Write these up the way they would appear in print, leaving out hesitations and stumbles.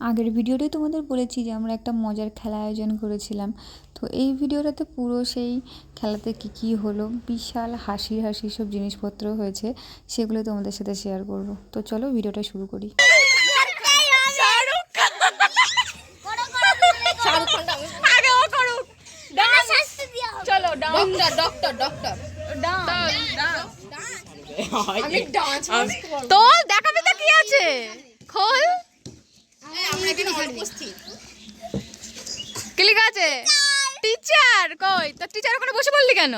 আগের ভিডিওটাই তোমাদের বলেছি যে আমরা একটা মজার খেলা আয়োজন করেছিলাম। তো এই ভিডিওটাতে পুরো সেই খেলাতে কী হলো, বিশাল হাসির সব জিনিসপত্র হয়েছে, সেগুলো তোমাদের সাথে শেয়ার করব। তো চলো ভিডিওটা শুরু করি। তো দেখাবি তো কি আছে, খোল। কি লেখা আছে? টিচার কই? তো টিচার ওখানে বসে বললি কেন?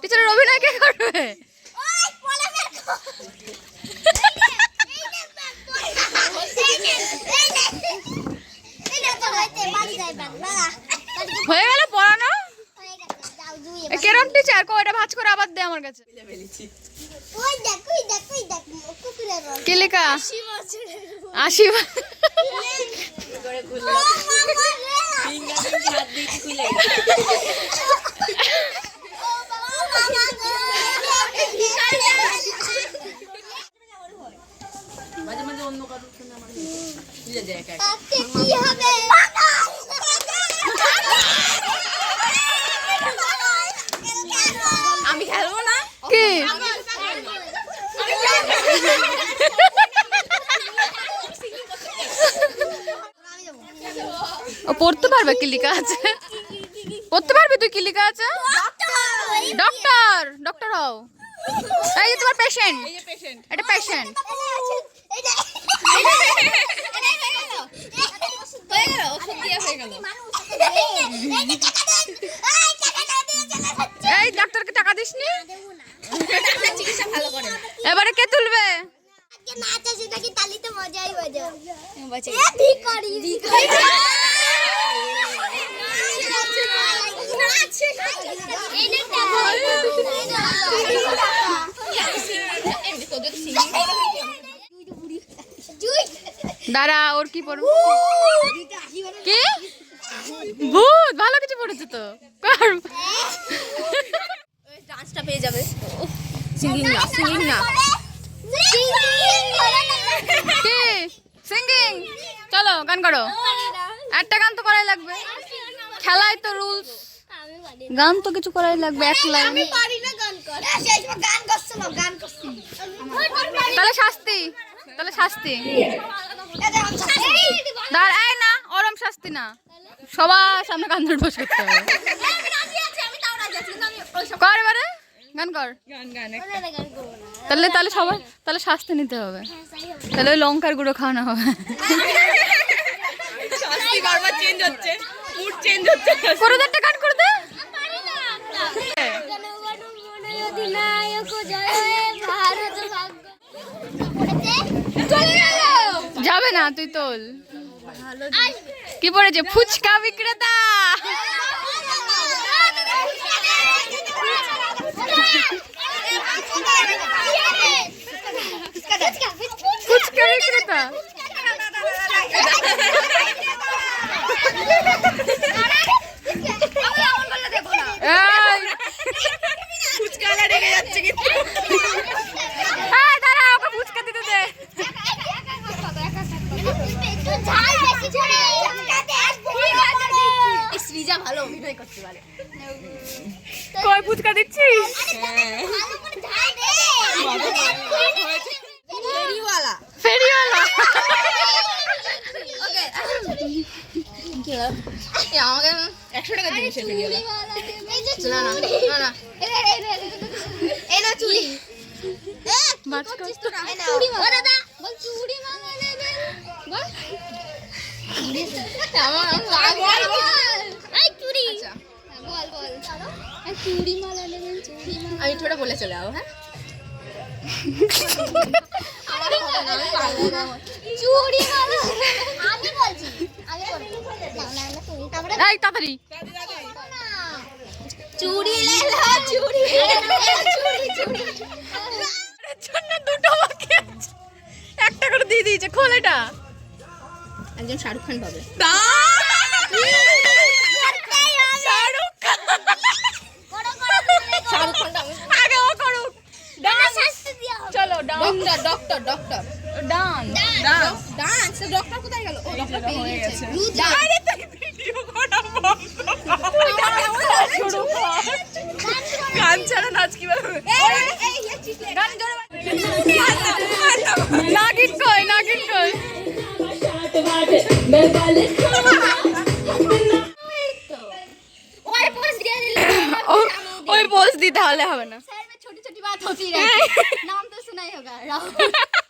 টিচারের অভিনয় কে করবে? হয়ে গেল পড়ানো? কেরম টিচার? কই এটা ভাঁজ করে আবার দে আমার কাছে। কি লেখা? 80। মাঝে মাঝে অন্য কারোর শুনে আমার বুঝে যায় একা একা। কি হবে? আমি খেলবো না। কি? ও পড়তে পারবে? কি লেখা আছে? পড়তে পারবি তুই? কি লেখা আছে? ডক্টর। ডক্টর হও। এই যে তোমার পেশেন্ট, এটা পেশেন্ট। এই ডাক্তারকে টাকা দিসনি? এবারে কে তুলবে? দাঁড়া, ওর কি পড়ব? কি ভূত? ভালো কিছু পড়েছে তো। ডান্সটা পেয়ে যাবে। সিঙ্গিং না, সিঙ্গিং না। কি সিঙ্গিং? চলো গান করো। একটা গান তো করাই লাগবে, খেলায় তো রুলস। গান তো কিছু করাই লাগবে, এক লাইন। তাহলে শাস্তি, তাহলে শাস্তি। দাঁড়াই না, ওরম শাস্তি না, সবার সামনে গান ধরে বসে করতে হবে। কর এবারে গান কর। তাহলে তাহলে সবার তাহলে শাস্তি নিতে হবে, তাহলে ওই লঙ্কার গুঁড়ো খাওয়ানো হবে। করে দে, একটা গান করে দে। যাবে না, তুই তোল। কি পড়েছে? ফুচকা বিক্রেতা। ফুচকা বিক্রেতা। ফুচকা রেগে যাচ্ছে কিন্তু। দাঁড়া, ওকে ফুচকা দিতে দে। শ্রীজা ভালো অভিনয় করতে পারে। কই ফুচকা দিচ্ছিস? ফেরিওয়ালা। ফেরিওয়ালা। ওকে আমাকে 100 টাকা দিবি। না না না না, এই না চুড়ি। মাছ কষ্ট না। চুড়ি ও দাদা বল, চুড়ি মালা নেবেন বল। আমার এই চুড়ি। আচ্ছা বল বল। চুড়ি মালা নেবেন, চুড়ি মালা। আমি থোড়া বলে চলে যাও। হ্যাঁ চুড়ি মালা আমি বলছি, আগে বল। না না তুমি তারপরে এই তাড়াতাড়ি চুড়ি লেলা, চুড়ি চুড়ি চুড়ি। জন্য দুটো বাকি আছে, একটা করে দিয়ে দিয়েছে। খোল এটা। একজন শাহরুখ খান পাবে। শাহরুখ খান আগে ও করুক। চলো doctor doctor doctor dance dance dance doctor কোথায় গেল ও ডক্টর হয়ে গেছে আরে ভিডিও করা বন্ধ শুরু কর গান ছাড়া নাচ কিভাবে গান জোরে নাগিন কই ওই পোজ দিয়ে দিলে ওই পোজ দিতে হলে হবে না सर में छोटी छोटी बात होती रहती है नाम तो सुना ही होगा राहुल